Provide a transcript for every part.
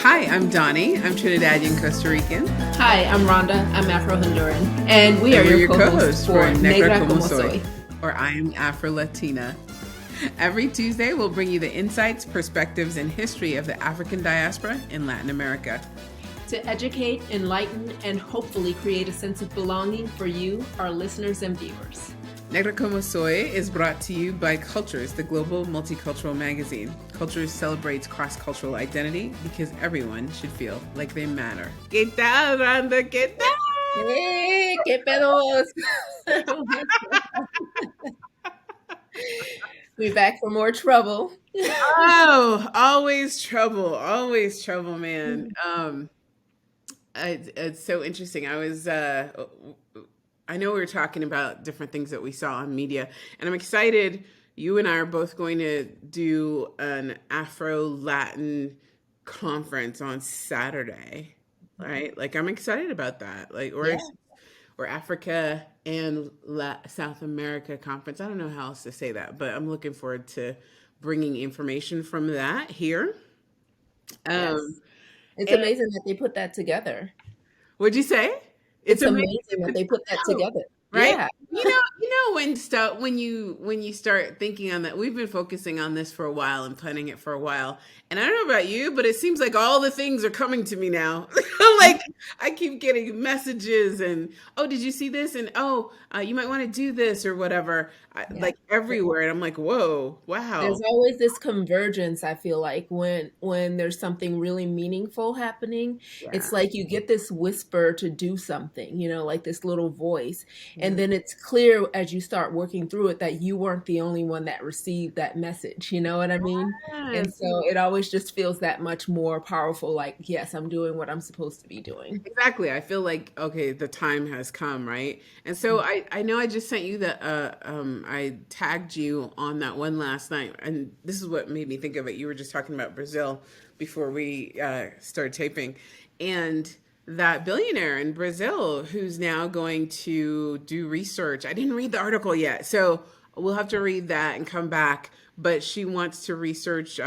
Hi, I'm Doni. I'm Trinidadian Costa Rican. Hi, I'm Rhonda. I'm Afro-Honduran. And we are your co-hosts for Negra Como Soy. Or I am Afro-Latina. Every Tuesday, we'll bring you the insights, perspectives, and history of the African diaspora in Latin America. To educate, enlighten, and hopefully create a sense of belonging for you, our listeners and viewers. Negra Como Soy is brought to you by Cultures, the global multicultural magazine. Cultures celebrates cross-cultural identity because everyone should feel like they matter. ¿Qué tal, Rhonda? ¿Qué tal? Hey, ¿qué pedos? We're back for more trouble. Oh, always trouble, man. It's so interesting. I know we were talking about different things that we saw on media, and I'm excited. You and I are both going to do an Afro-Latin conference on Saturday, right? Like, I'm excited about that. Like, or Africa and South America conference. I don't know how else to say that, but I'm looking forward to bringing information from that here. Yes. It's amazing that they put that together. What'd you say? It's amazing that they put that together. Right? Yeah. when you start thinking on that, we've been focusing on this for a while and planning it for a while. And I don't know about you, but it seems like all the things are coming to me now. Like, I keep getting messages and, oh, did you see this? And, oh, you might want to do this or whatever, like everywhere. And I'm like, whoa, wow. There's always this convergence, I feel like, when there's something really meaningful happening. It's like you get this whisper to do something, like this little voice. And then it's clear as you start working through it that you weren't the only one that received that message. You know what I mean? Yes. And so it always just feels that much more powerful. Like, yes, I'm doing what I'm supposed to be doing. Exactly. I feel like, okay, the time has come, right? And so I know I just sent you I tagged you on that one last night. And this is what made me think of it. You were just talking about Brazil before we started taping. And that billionaire in Brazil who's now going to do research. I didn't read the article yet, so we'll have to read that and come back. But she wants to research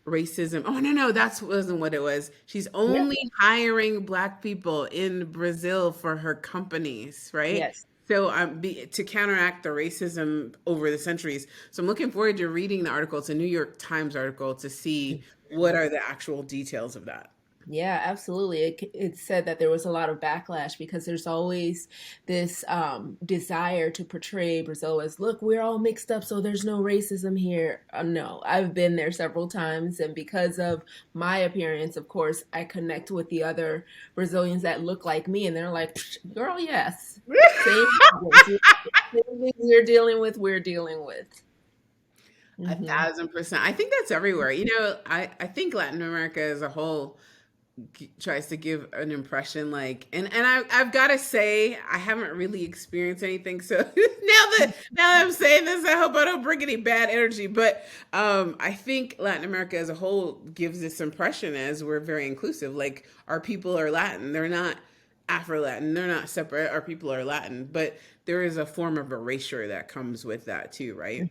racism. Oh, no, that wasn't what it was. She's only hiring Black people in Brazil for her companies, right? Yes. So to counteract the racism over the centuries. So I'm looking forward to reading the article. It's a New York Times article to see what are the actual details of that. Yeah, absolutely. It said that there was a lot of backlash because there's always this desire to portray Brazil as, look, we're all mixed up, so there's no racism here. No, I've been there several times, and because of my appearance, of course, I connect with the other Brazilians that look like me, and they're like, girl, yes. Same things you're dealing with, we're dealing with. 1,000%. I think that's everywhere. I think Latin America as a whole tries to give an impression like, and I've got to say I haven't really experienced anything, so now that I'm saying this, I hope I don't bring any bad energy, but I think Latin America as a whole gives this impression as we're very inclusive. Like, our people are Latin, they're not Afro-Latin, they're not separate, our people are Latin, but there is a form of erasure that comes with that too, right?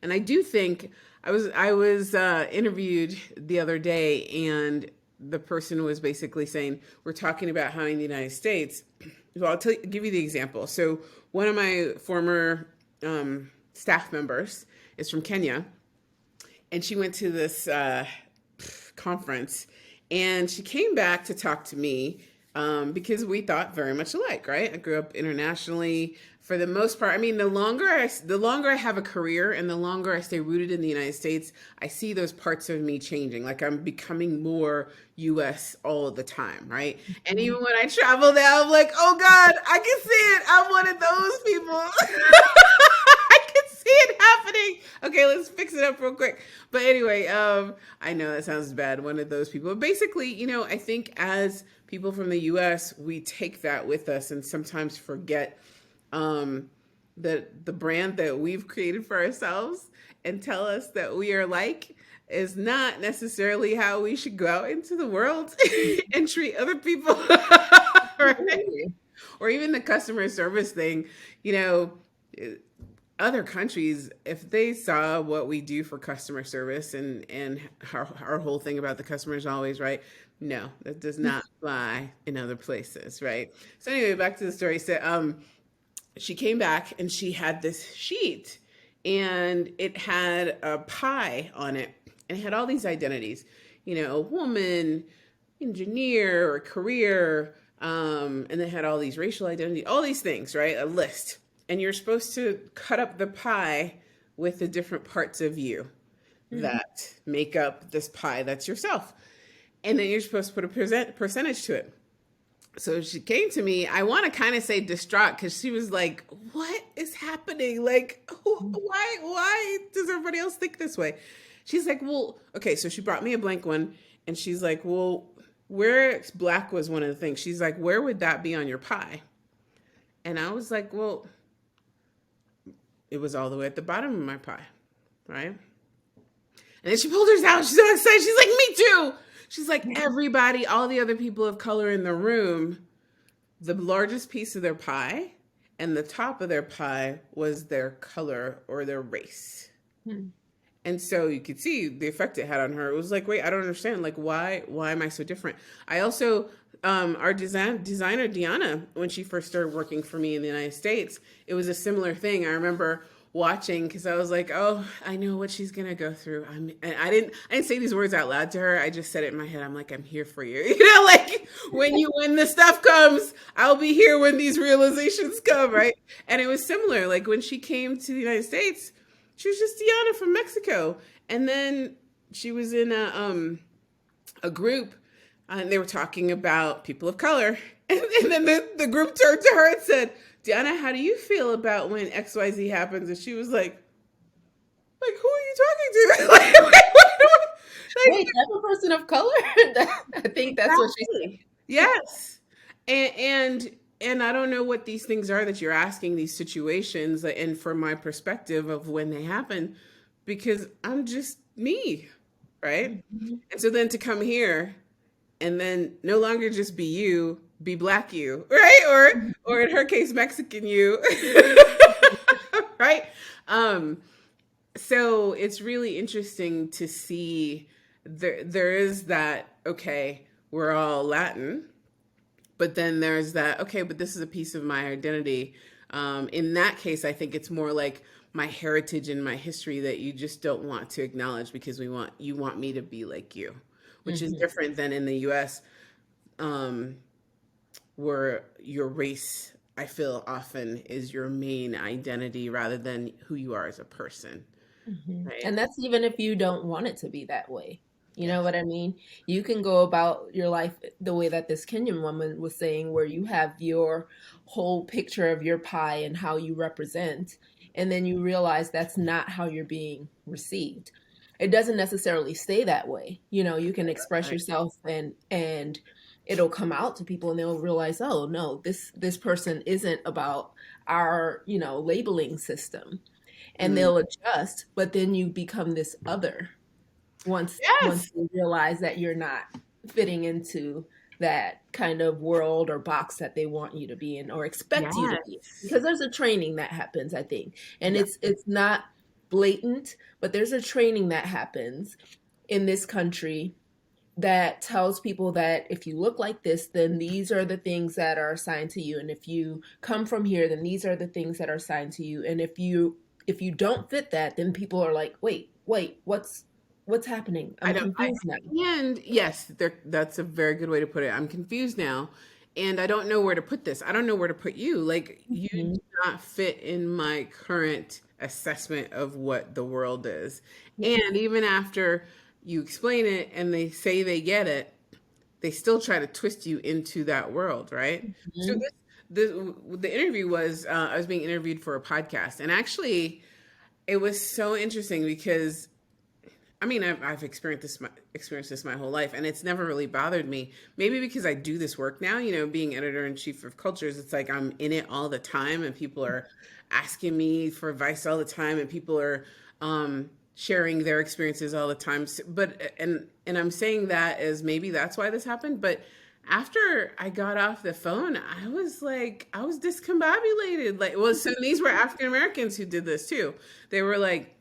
And I do think I was interviewed the other day, and the person was basically saying, we're talking about how in the United States, well, I'll give you the example. So one of my former staff members is from Kenya, and she went to this conference, and she came back to talk to me because we thought very much alike, right? I grew up internationally for the most part. I mean, the longer I have a career and the longer I stay rooted in the United States, I see those parts of me changing. Like, I'm becoming more U.S. all the time, right? And even when I travel now, I'm like, oh God, I can see it. I'm one of those people. I can see it happening. Okay, let's fix it up real quick. But anyway, I know that sounds bad, one of those people. But basically, I think as people from the U.S., we take that with us and sometimes forget that the brand that we've created for ourselves and tell us that we are like is not necessarily how we should go out into the world and treat other people. Right? Or even the customer service thing, other countries, if they saw what we do for customer service and our whole thing about the customer is always right, no, that does not fly in other places, right? So anyway, back to the story. So she came back and she had this sheet and it had a pie on it and it had all these identities, a woman, engineer or career, and they had all these racial identity, all these things, right? A list. And you're supposed to cut up the pie with the different parts of you that make up this pie that's yourself. And then you're supposed to put a percentage to it. So she came to me. I want to kind of say distraught because she was like, "What is happening? Like, why does everybody else think this way?" She's like, "Well, okay." So she brought me a blank one, and she's like, "Well, where black was one of the things." She's like, "Where would that be on your pie?" And I was like, "Well, it was all the way at the bottom of my pie, right?" And then she pulled hers out. She's so excited. She's like, "Me too." She's like, everybody, all the other people of color in the room, the largest piece of their pie and the top of their pie was their color or their race. And so you could see the effect it had on her. It was like, wait, I don't understand. Like, why am I so different? I also, our designer, Deanna, when she first started working for me in the United States, it was a similar thing. I remember watching because I was like, oh, I know what she's gonna go through. And I didn't say these words out loud to her. I just said it in my head. I'm like, I'm here for you. Like when the stuff comes, I'll be here when these realizations come, right? And it was similar. Like when she came to the United States, she was just Deanna from Mexico, and then she was in a group, and they were talking about people of color, and then the group turned to her and said, Deanna, how do you feel about when XYZ happens? And she was like, who are you talking to? Wait, that's a person of color? I think that's what she said. Yes. And I don't know what these things are that you're asking, these situations, and from my perspective of when they happen, because I'm just me, right? And so then to come here and then no longer just be you, be black you, right? Or in her case, Mexican you, right? So it's really interesting to see there is that, okay, we're all Latin, but then there's that, okay, but this is a piece of my identity. In that case, I think it's more like my heritage and my history that you just don't want to acknowledge because you want me to be like you, which is different than in the US, where your race, I feel often is your main identity rather than who you are as a person. Right? And that's even if you don't want it to be that way. You know what I mean? You can go about your life the way that this Kenyan woman was saying, where you have your whole picture of your pie and how you represent, and then you realize that's not how you're being received. It doesn't necessarily stay that way. You can express Right. yourself and it'll come out to people and they'll realize, oh no, this person isn't about our, labeling system, and Mm. they'll adjust, but then you become this other once Yes. you realize that you're not fitting into that kind of world or box that they want you to be in or expect you to be in. Yes. Because there's a training that happens, I think. And Yeah. it's not blatant, but there's a training that happens in this country that tells people that if you look like this, then these are the things that are assigned to you, and if you come from here, then these are the things that are assigned to you, and if you don't fit that, then people are like, wait, what's happening? I I'm don't. confused now. And yes, that's a very good way to put it. I'm confused now, and I don't know where to put this. I don't know where to put you. Like you do Mhm. not fit in my current assessment of what the world is. Yes. And even after you explain it and they say they get it, they still try to twist you into that world, right? So Mhm. the interview was I was being interviewed for a podcast, and actually it was so interesting because I mean, I've experienced this my whole life, and it's never really bothered me. Maybe because I do this work now, being editor in chief of cultures, it's like I'm in it all the time, and people are asking me for advice all the time, and people are sharing their experiences all the time. But and I'm saying that as maybe that's why this happened, but after I got off the phone, I was like, I was discombobulated. Like, well, so these were African Americans who did this too. They were like,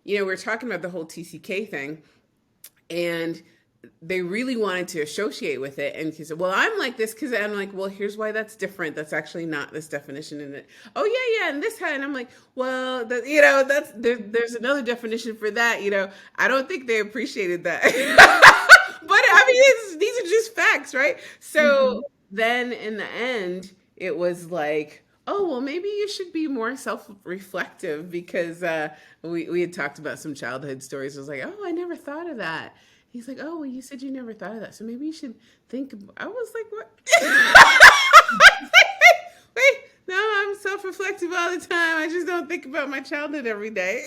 we were talking about the whole TCK thing, and they really wanted to associate with it. And he said, well, I'm like this because I'm like, well, here's why that's different. That's actually not this definition in it. Oh, yeah, yeah. And this kind. And I'm like, well, that's there's another definition for that. I don't think they appreciated that. But I mean, these are just facts, right? Mm-hmm. So then in the end, it was like, oh, well, maybe you should be more self-reflective because we had talked about some childhood stories. I was like, oh, I never thought of that. He's like, oh, well, you said you never thought of that. So maybe you should think. I was like, what? Wait, no, I'm self-reflective all the time. I just don't think about my childhood every day.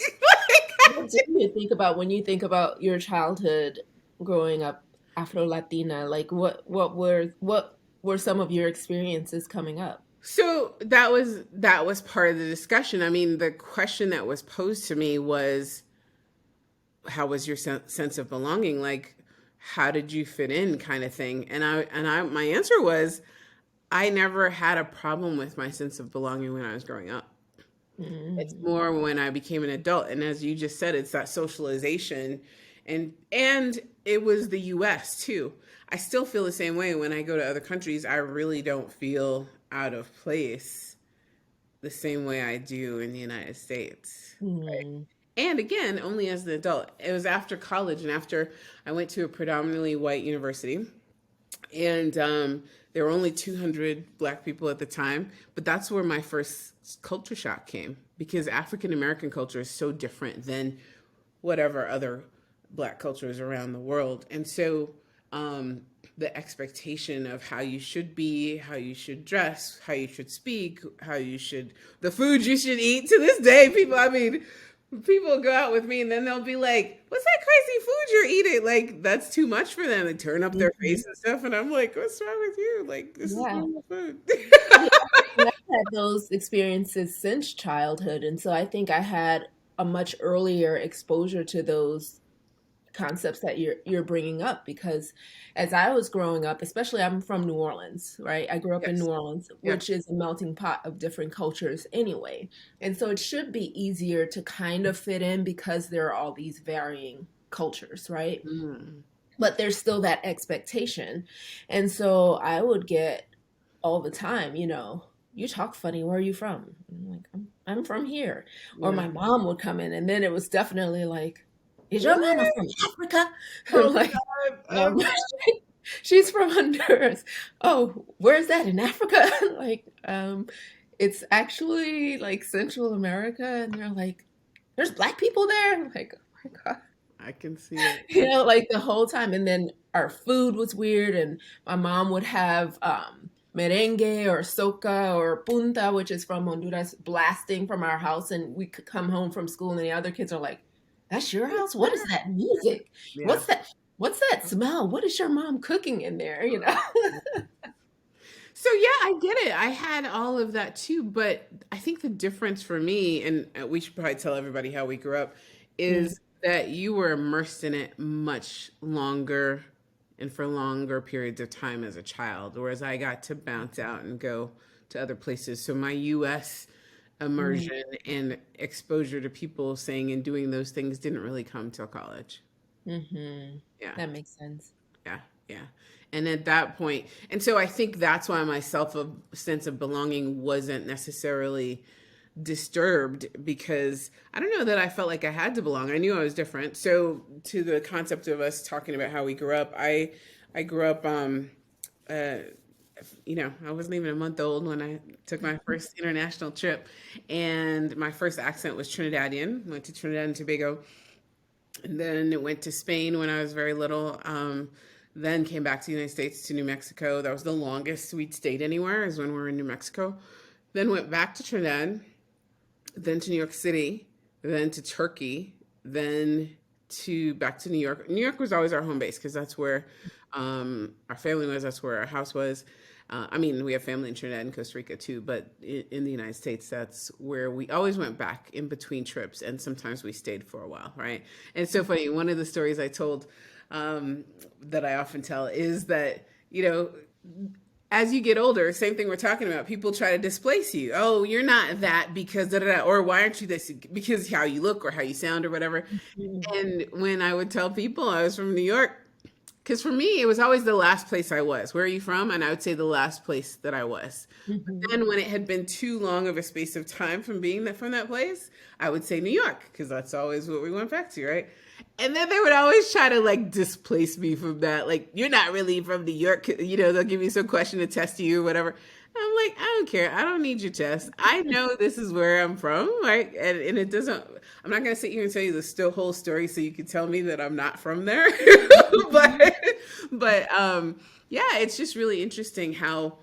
What do you think about when you think about your childhood growing up Afro-Latina? Like what were some of your experiences coming up? So that was part of the discussion. I mean, the question that was posed to me was, how was your sense of belonging? Like, how did you fit in, kind of thing? And I my answer was, I never had a problem with my sense of belonging when I was growing up. It's Mm-hmm. more when I became an adult, and as you just said, it's that socialization, and it was the U.S. too. I still feel the same way when I go to other countries. I really don't feel out of place the same way I do in the United States. Mm-hmm. And again, only as an adult. It was after college and after I went to a predominantly white university, and there were only 200 black people at the time. But that's where my first culture shock came, because African American culture is so different than whatever other black cultures around the world. And so the expectation of how you should be, how you should dress, how you should speak, the food you should eat, to this day, people go out with me and then they'll be like, what's that crazy food you're eating? Like, that's too much for them. They turn up their Mm-hmm. face and stuff. And I'm like, what's wrong with you? Like, this is Yeah. normal food. Yeah. And I've had those experiences since childhood, and so I think I had a much earlier exposure to those concepts that you're bringing up because as I was growing up, especially I'm from New Orleans, right? I grew up in New Yes. Orleans, Yeah. which is a melting pot of different cultures anyway. And so it should be easier to kind of fit in because there are all these varying cultures, right? Mm. But there's still that expectation. And so I would get all the time, you talk funny. Where are you from? I'm like, I'm from here. Or Yeah. my mom would come in, and then it was definitely like, is your mama What? from Africa? Oh I'm like, my God. Oh um, my she's from Honduras. Oh, where's that in Africa? Like, it's actually like Central America, and they're like, there's black people there. I'm like, oh my god, I can see it. like the whole time. And then our food was weird, and my mom would have merengue or soca or punta, which is from Honduras, blasting from our house, and we could come home from school, and the other kids are like, "That's your house? What is that music? Yeah. What's that? What's that smell? What is your mom cooking in there?" So yeah, I get it. I had all of that too, but I think the difference for me, and we should probably tell everybody how we grew up, Mm, is that you were immersed in it much longer and for longer periods of time as a child, whereas I got to bounce out and go to other places. So my U.S. mm, immersion and exposure to people saying and doing those things didn't really come till college. mm-hmm. Yeah. That makes sense. Yeah, yeah. And at that point, and so I think that's why my sense of belonging wasn't necessarily disturbed, because I don't know that I felt like I had to belong. I knew I was different. So to the concept of us talking about how we grew up, I grew up uh I wasn't even a month old when I took my first international trip, and my first accent was Trinidadian. Went to Trinidad and Tobago, and then it went to Spain when I was very little. Then came back to the United States to New Mexico. That was the longest we'd stayed anywhere, is when we were in New Mexico. Then went back to Trinidad, then to New York City, then to Turkey, then to back to New York. New York was always our home base because that's where our family was. That's where our house was. I mean, we have family in Trinidad and Costa Rica too, but in the United States, that's where we always went back in between trips, and sometimes we stayed for a while, right? And it's so funny. One of the stories I told, that I often tell, is that as you get older, same thing we're talking about. People try to displace you. Oh, you're not that because da da da, or why aren't you this because how you look or how you sound or whatever. Mhm. And when I would tell people I was from New York, because for me it was always the last place I was. Where are you from? And I would say the last place that I was. But Mhm. then when it had been too long of a space of time from being that from that place, I would say New York because that's always what we went back to, right? And then they would always try to like displace me from that. Like, you're not really from New York. You know, they'll give you some question to test you or whatever. I'm like, I don't care. I don't need your test. I know this is where I'm from, right? And it doesn't, I'm not going to sit here and tell you the still whole story so you can tell me that I'm not from there. but, but yeah, it's just really interesting how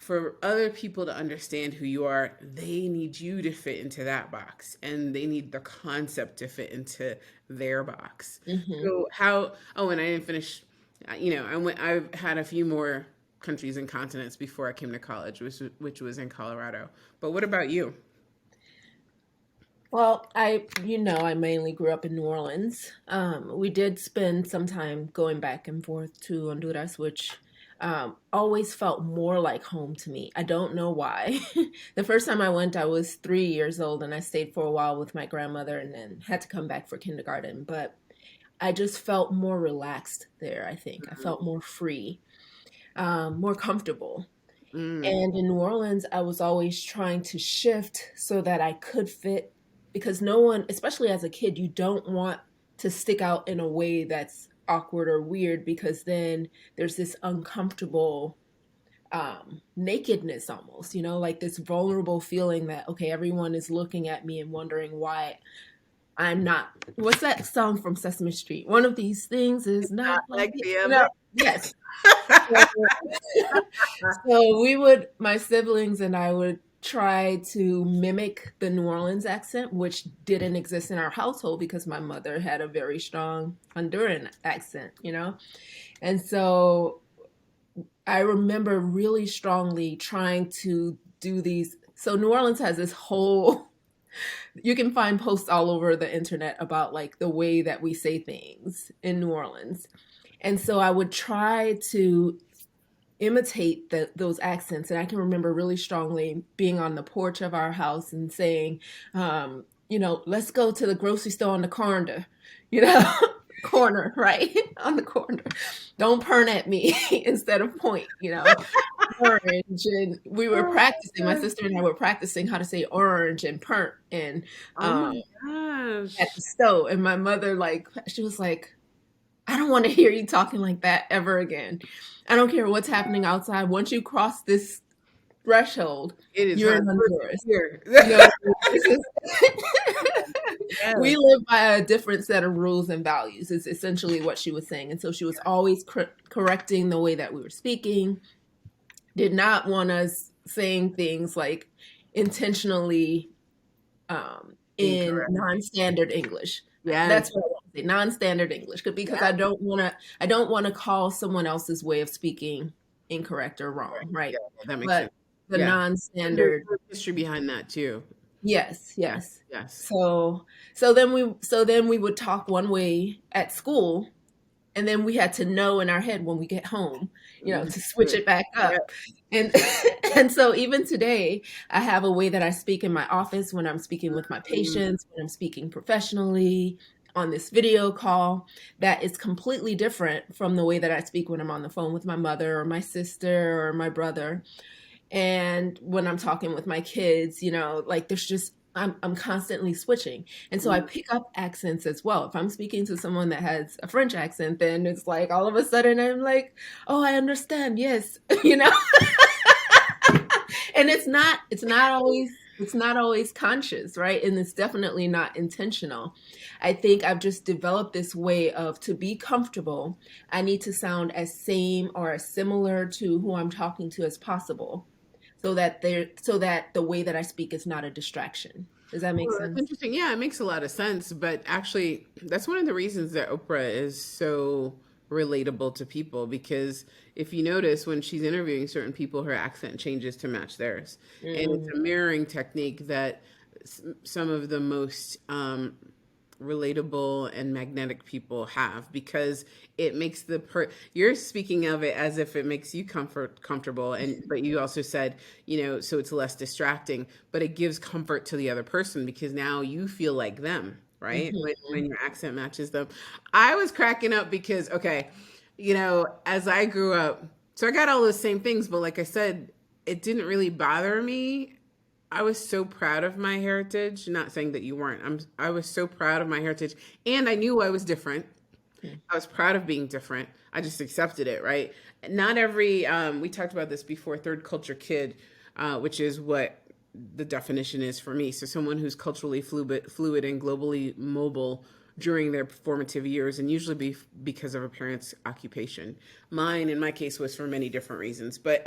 for other people to understand who you are, they need you to fit into that box and they need the concept to fit into their box. Mhm. So how, oh, and I didn't finish, you know, I've had a few more countries and continents before I came to college, which was in Colorado. But what about you? Well, I mainly grew up in New Orleans. We did spend some time going back and forth to Honduras, which always felt more like home to me. I don't know why. The first time I went, I was 3 years old, and I stayed for a while with my grandmother, and then had to come back for kindergarten. But I just felt more relaxed there. I think I felt more free, more comfortable. Mm, And in New Orleans, I was always trying to shift so that I could fit because no one, especially as a kid, you don't want to stick out in a way that's awkward or weird because then there's this uncomfortable nakedness almost, like this vulnerable feeling that, okay, everyone is looking at me and wondering why I'm not. What's that song from Sesame Street? One of these things is not not like like it. the other. Yes. So, so my siblings and I would try to mimic the New Orleans accent, which didn't exist in our household because my mother had a very strong Honduran accent. And so I remember really strongly trying to do these. So New Orleans has this whole, you can find posts all over the internet about like the way that we say things in New Orleans. And so I would try to imitate those accents. And I can remember really strongly being on the porch of our house and saying, let's go to the grocery store on the corner, you know, corner, right? On the corner. Don't pern at me instead of point. Orange. And we were Oh practicing, my my gosh. sister and I were practicing how to say orange and pernt and Oh um, my at gosh. the stove. And my mother, like, she was like, I don't want to hear you talking like that ever again. I don't care what's happening outside. Once you cross this threshold, It is you're hard in work Honduras. here. No, this is we Yes. live by a different set of rules and values, is essentially what she was saying. And so she was always correcting the way that we were speaking, did not want us saying things like intentionally in Incorrect. non-standard English. That's Yes. what I want to say, non-standard English, because Yeah. I don't want to call someone else's way of speaking incorrect or Right. wrong, Yeah, right? that makes But sense. the Yeah. And there's non-standard, history behind that too. yes, Yes. yes. Yes. So then we would talk one way at school, and then we had to know in our head when we get home, to switch Good. it back Yeah. up. And and so even today, I have a way that I speak in my office when I'm speaking with my Mm, patients, when I'm speaking professionally on this video call, that is completely different from the way that I speak when I'm on the phone with my mother or my sister or my brother. And when I'm talking with my kids, like there's just I'm constantly switching. And so I mm. pick up accents as well. If I'm speaking to someone that has a French accent, then it's like all of a sudden I'm like, "Oh, I understand. Yes." you know? And it's not always conscious, right? And it's definitely not intentional. I think I've just developed this way of, to be comfortable, I need to sound as same or as similar to who I'm talking to as possible, so that the way that I speak is not a distraction. Does that make Well, that's sense? interesting. Yeah, it makes a lot of sense. But actually, that's one of the reasons that Oprah is so relatable to people because if you notice when she's interviewing certain people, her accent changes to match theirs. And it's Mm, a mirroring technique that some of the most relatable and magnetic people have, because it makes you're speaking of it as if it makes you comfortable, and but you also said, so it's less distracting, but it gives comfort to the other person because now you feel like them, right? When Mhm. your accent matches them. I was cracking up because, okay, as I grew up, so I got all those same things, but like I said, it didn't really bother me. I was so proud of my heritage. Not saying that you weren't. I was so proud of my heritage, and I knew I was different. I was proud of being different. I just accepted it, right? Not every we talked about this before, third culture kid, which is what the definition is for me. So someone who's culturally fluid and globally mobile during their formative years, and usually because of a parent's occupation. Mine, in my case, was for many different reasons, but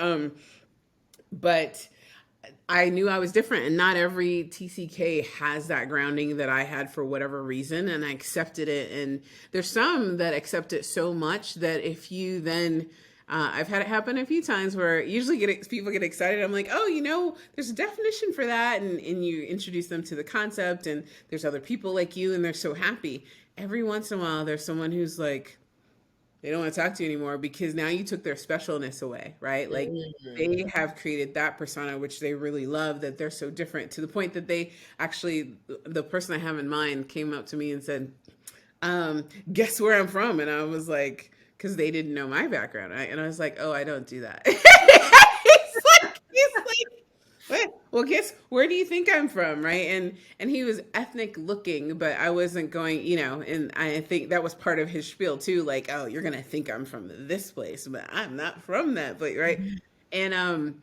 I knew I was different, and not every TCK has that grounding that I had for whatever reason, and I accepted it. And there's some that accept it so much that if you then, I've had it happen a few times where usually people get excited. I'm like, oh, there's a definition for that, and you introduce them to the concept, and there's other people like you, and they're so happy. Every once in a while, there's someone who's like, they don't want to talk to you anymore because now you took their specialness away, right? Like Mhm. they have created that persona which they really love, that they're so different to the point that they actually, the person I have in mind came up to me and said, guess where I'm from? And I was like, because they didn't know my background, right? And I was like, oh, I don't do that. He's like, what? Well, guess where do you think I'm from, right? And he was ethnic looking, but I wasn't going, and I think that was part of his spiel too, like, oh, you're gonna think I'm from this place, but I'm not from that place, right? And and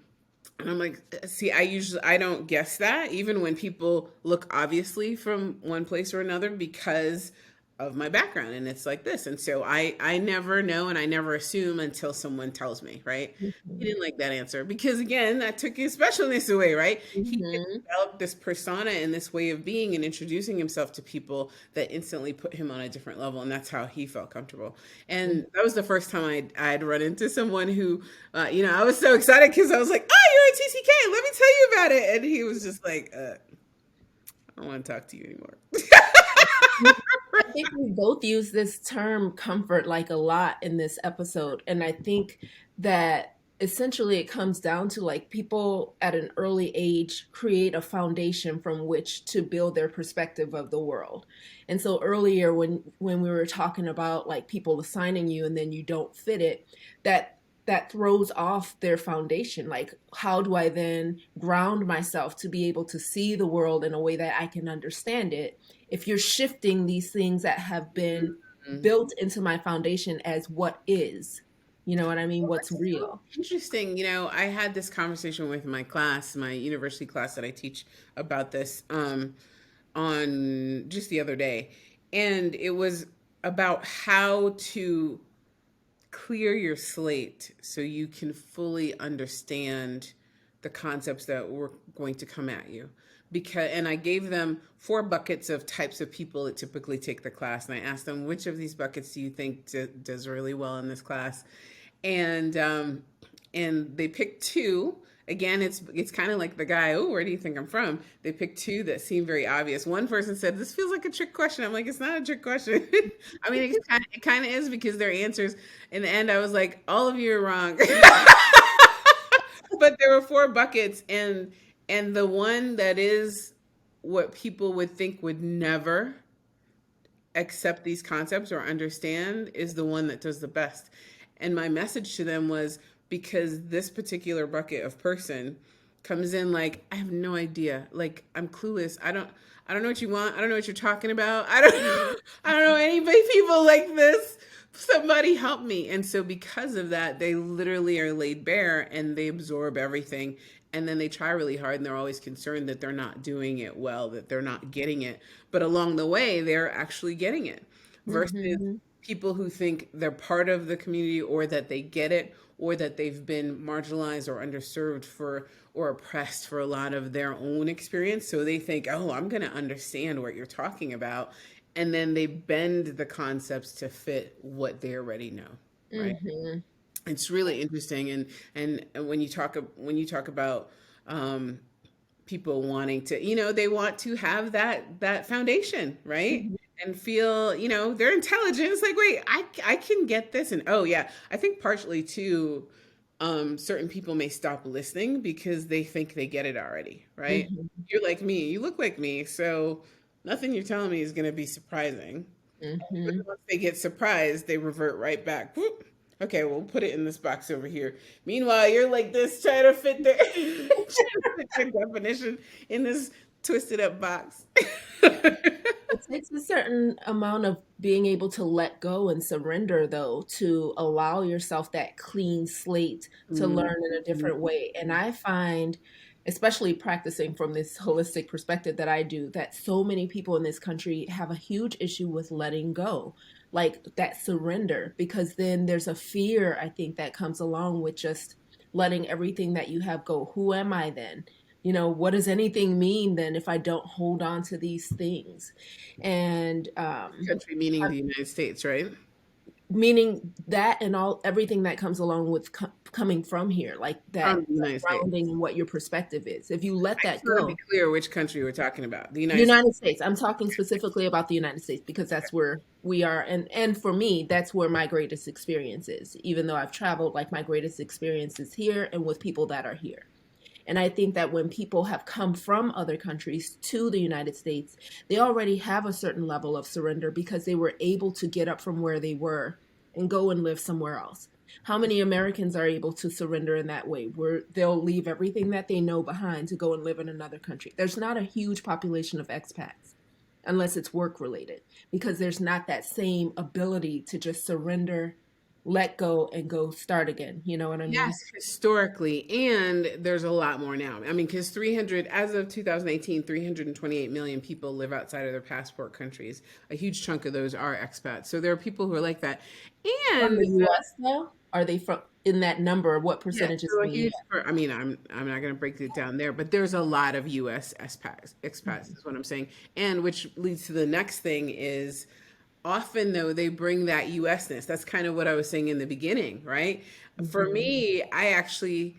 I'm like, see, I don't guess that even when people look obviously from one place or another because of my background, and it's like this. And so I never know, and I never assume until someone tells me, right? He Mhm. didn't like that answer because again, that took his specialness away, right? He had Mhm. developed this persona and this way of being and introducing himself to people that instantly put him on a different level, and that's how he felt comfortable. And that was the first time I'd run into someone who, I was so excited because I was like, oh, you're a TCK, let me tell you about it. And he was just like, I don't want to talk to you anymore. I think we both use this term comfort like a lot in this episode. And I think that essentially it comes down to like people at an early age create a foundation from which to build their perspective of the world. And so earlier when we were talking about like people assigning you and then you don't fit it, that throws off their foundation. Like, how do I then ground myself to be able to see the world in a way that I can understand it if you're shifting these things that have been Mhm. built into my foundation as what is? You know what I mean? What's So real? interesting. I had this conversation with my class, my university class that I teach, about this on just the other day. And it was about how to clear your slate so you can fully understand the concepts that were going to come at you. And I gave them 4 buckets of types of people that typically take the class, and I asked them, which of these buckets do you think does really well in this class? And um and they picked two. Again, it's kind of like the guy, oh, where do you think I'm from? They picked two that seem very obvious. One person said, this feels like a trick question. I'm like, it's not a trick question. I mean, it kind of is, because their answers in the end, I was like, all of you are wrong. But there were 4 buckets, and the one that is what people would think would never accept these concepts or understand is the one that does the best. And my message to them was, because this particular bucket of person comes in like, I have no idea. Like, I'm clueless. I don't know what you want. I don't know what you're talking about. I don't know anybody people like this. Somebody help me. And so because of that, they literally are laid bare and they absorb everything, and then they try really hard, and they're always concerned that they're not doing it well, that they're not getting it. But along the way, they're actually getting it. Versus Mm-hmm. people who think they're part of the community, or that they get it, or that they've been marginalized or underserved for, or oppressed for a lot of their own experience. So they think, oh, I'm going to understand what you're talking about. And then they bend the concepts to fit what they already know, right? Mm-hmm. It's really interesting. And when you talk about people wanting to, they want to have that foundation, right? and feel, they're intelligent. It's like, wait, I can get this. And oh yeah, I think partially too, certain people may stop listening because they think they get it already, right? Hmm. You're like me, you look like me, so nothing you're telling me is going to be surprising. But Hmm. once they get surprised, they revert right back. Whoop. Okay, we'll put it in this box over here. Meanwhile, you're like this, trying to fit their, trying to fit their definition in this twisted up box. It takes a certain amount of being able to let go and surrender, though, to allow yourself that clean slate to Mhm. learn in a different way. And I find, especially practicing from this holistic perspective that I do, that so many people in this country have a huge issue with letting go, like that surrender, because then there's a fear, I think, that comes along with just letting everything that you have go. Who am I then? What does anything mean then if I don't hold on to these things? And Country meaning the United States, right? meaning that and all everything that comes along with coming from here, like From that the United States. grounding and what your perspective is. If you let I just that want to be go, clear which country we're talking about. The United States. United States. I'm talking specifically about the United States because that's where we are, and for me, that's where my greatest experience is. Even though I've traveled, like my greatest experience is here and with people that are here. And I think that when people have come from other countries to the United States, they already have a certain level of surrender because they were able to get up from where they were and go and live somewhere else. How many Americans are able to surrender in that way, where they'll leave everything that they know behind to go and live in another country? There's not a huge population of expats unless it's work related because there's not that same ability to just surrender, let go, and go start again. You know what I mean? Yes, historically, and there's a lot more now. I mean, because 300, as of 2018, 328 million people live outside of their passport countries. A huge chunk of those are expats. So there are people who are like that. From And the US though? Are they from in that number? What yeah, percentage is so in a the huge, US? I mean, I'm not going to break it down there, but there's a lot of U.S. expats, Mhm. is what I'm saying. And which leads to the next thing is often though they bring that US-ness. That's kind of what I was saying in the beginning, right? For Mhm. me, I actually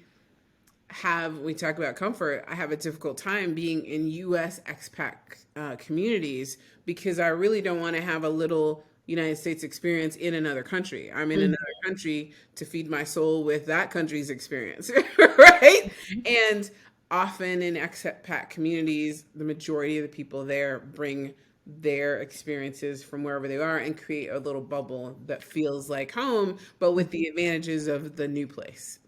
have, when we talk about comfort, I have a difficult time being in US expat communities because I really don't want to have a little United States experience in another country. I'm in Mhm. another country to feed my soul with that country's experience, right? And often in expat communities, the majority of the people there bring their experiences from wherever they are and create a little bubble that feels like home, but with the advantages of the new place,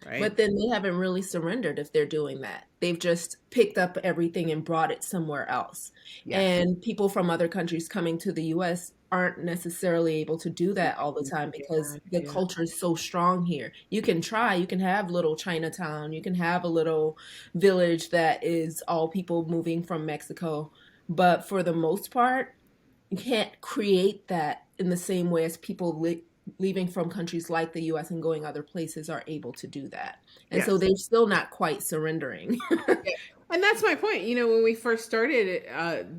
right? But then they haven't really surrendered if they're doing that. They've just picked up everything and brought it somewhere else. Yes. And people from other countries coming to the US aren't necessarily able to do that all the time Yeah, because the yeah. culture is so strong here. You can try, you can have little Chinatown, you can have a little village that is all people moving from Mexico. But for the most part, you can't create that in the same way as people leaving from countries like the US and going other places are able to do that. And so Yes. they're still not quite surrendering. Yeah. And that's my point. When we first started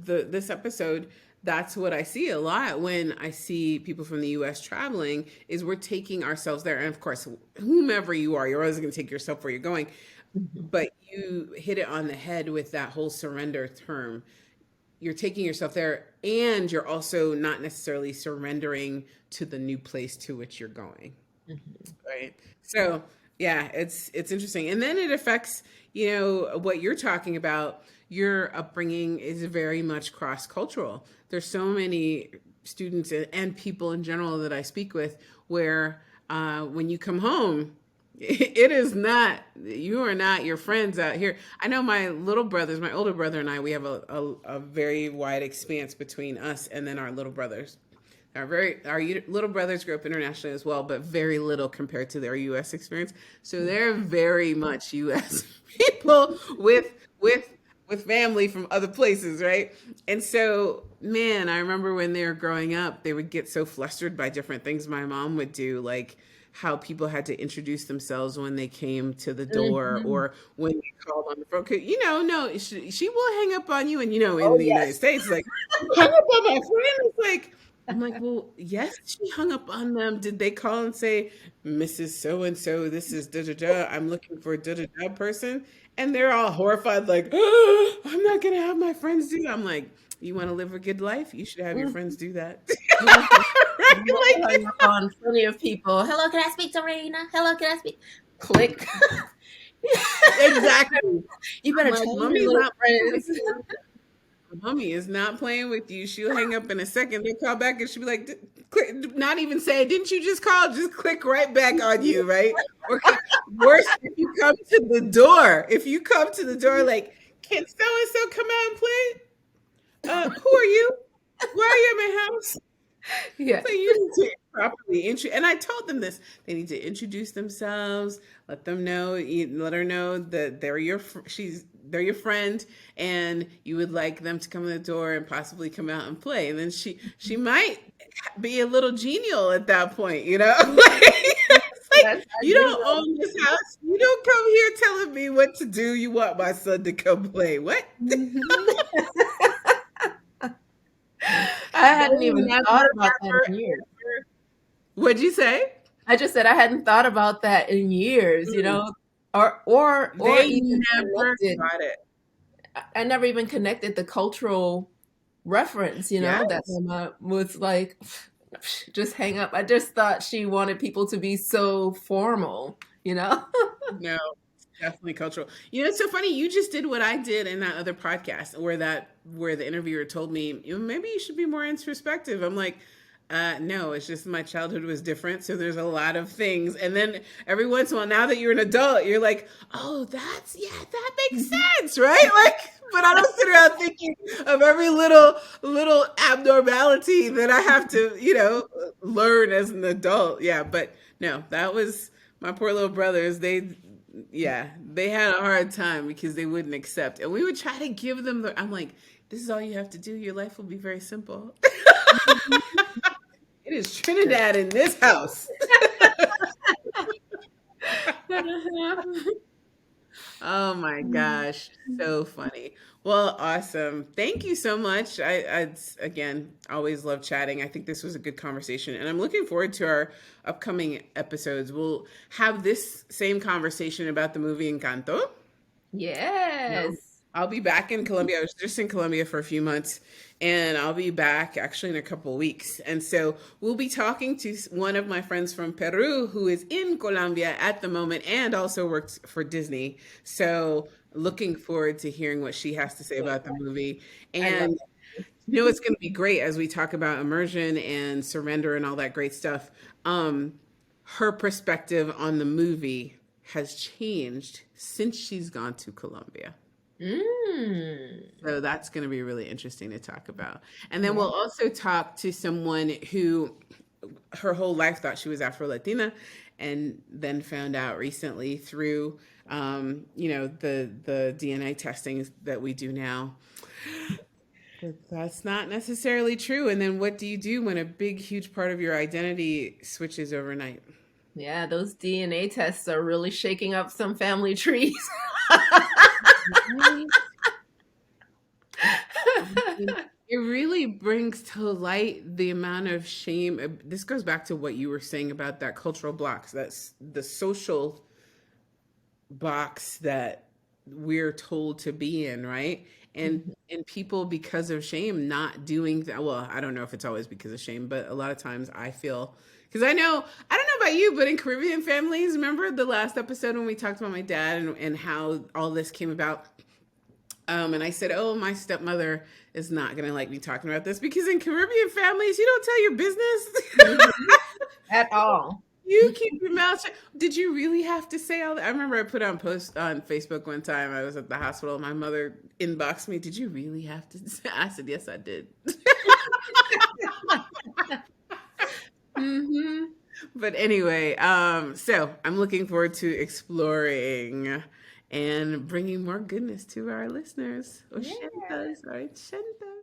this episode, that's what I see a lot when I see people from the US traveling is we're taking ourselves there. And of course, whomever you are, you're always going to take yourself where you're going. Mhm. But you hit it on the head with that whole surrender term. You're taking yourself there and you're also not necessarily surrendering to the new place to which you're going. Mhm. Right. So yeah, it's interesting, and then it affects what you're talking about. Your upbringing is very much cross cultural. There's so many students and people in general that I speak with where when you come home, it is not, you are not your friends out here. I know my little brothers, my older brother and I, we have a very wide expanse between us and then our little brothers. Our little brothers grew up internationally as well, but very little compared to their U.S. experience. So they're very much U.S. people with with family from other places, right? And so, man, I remember when they were growing up, they would get so flustered by different things my mom would do, like how people had to introduce themselves when they came to the door Mhm. or when they called on the phone. 'Cause, no, she will hang up on you. And, in Oh, the United yes. States, like, hung up on my friend. It's like, I'm like, well, yes, she hung up on them. Did they call and say, Mrs. So and so, this is da da da. I'm looking for a da da da person. And they're all horrified, like, oh, I'm not gonna have my friends do that. I'm like, you want to live a good life? You should have your Mhm. friends do that. Mhm. Right? You Like, hung up on plenty of people. Hello, can I speak to Raina? Hello, can I speak? Click. exactly. You I'm better like, tell your mommy's little not playing with friends. you. Mommy is not playing with you. She'll hang up in a second. They'll call back and she'll be like, click, not even say, didn't you just call? Just click right back on you, right? Or worse, if you come to the door. If you come to the door, like, can so and so come out and play? Who are you? Why are you in my house? Yeah. So you need to properly introduce, and I told them this. They need to introduce themselves, let them know, let her know that they're your friend, and you would like them to come in the door and possibly come out and play. And then she might be a little genial at that point, you know. It's Yes, like I you do don't own this house. You don't come here telling me what to do. You want my son to come play? What? know. I They hadn't even thought never, about that ever, in years. ever. What'd you say? I just said I hadn't thought about that in years, Mm. or They even never connected. got it. I never even connected the cultural reference, that Yes. my mom was like, just hang up. I just thought she wanted people to be so formal. No, it's definitely cultural. You know, it's so funny. You just did what I did in that other podcast where the interviewer told me, maybe you should be more introspective. I'm like, no, it's just my childhood was different. So there's a lot of things. And then every once in a while, now that you're an adult, you're like, oh, that makes Mhm. sense, right? Like, but I don't sit around thinking of every little abnormality that I have to, learn as an adult. Yeah, but no, that was my poor little brothers. They had a hard time because they wouldn't accept. And we would try to give them I'm like, this is all you have to do. Your life will be very simple. It is Trinidad in this house. Oh my gosh, so funny. Well, awesome. Thank you so much. Again, always love chatting. I think this was a good conversation, and I'm looking forward to our upcoming episodes. We'll have this same conversation about the movie Encanto. No. Yes. I'll be back in Colombia. I was just in Colombia for a few months, and I'll be back actually in a couple of weeks. And so we'll be talking to one of my friends from Peru who is in Colombia at the moment and also works for Disney. So looking forward to hearing what she has to say about the movie. I love And it's going to be great as we talk about immersion and surrender and all that great stuff. Her perspective on the movie has changed since she's gone to Colombia. that. Mm. So that's going to be really interesting to talk about. And then Yeah. we'll also talk to someone who her whole life thought she was Afro-Latina and then found out recently through the DNA testing that we do now that that's not necessarily true. And then what do you do when a big huge part of your identity switches overnight? Yeah, those DNA tests are really shaking up some family trees. Right? It really brings to light the amount of shame. This goes back to what you were saying about that cultural blocks. That's the social box that we're told to be in, right? And people because of shame not doing that. Well, I don't know if it's always because of shame, but a lot of times I feel because I don't know about you, but in Caribbean families, remember the last episode when we talked about my dad and how all this came about? And I said, "Oh, my stepmother is not going to like me talking about this because in Caribbean families, you don't tell your business. Mhm. At all. You keep your mouth shut." Did you really have to say all that? I remember I put on post on Facebook one time. I was at the hospital. My mother inboxed me. Did you really have to say? I said, "Yes, I did." Hmm. But anyway, so I'm looking forward to exploring and bringing more goodness to our listeners. Yeah. Ochentas, or ochentas.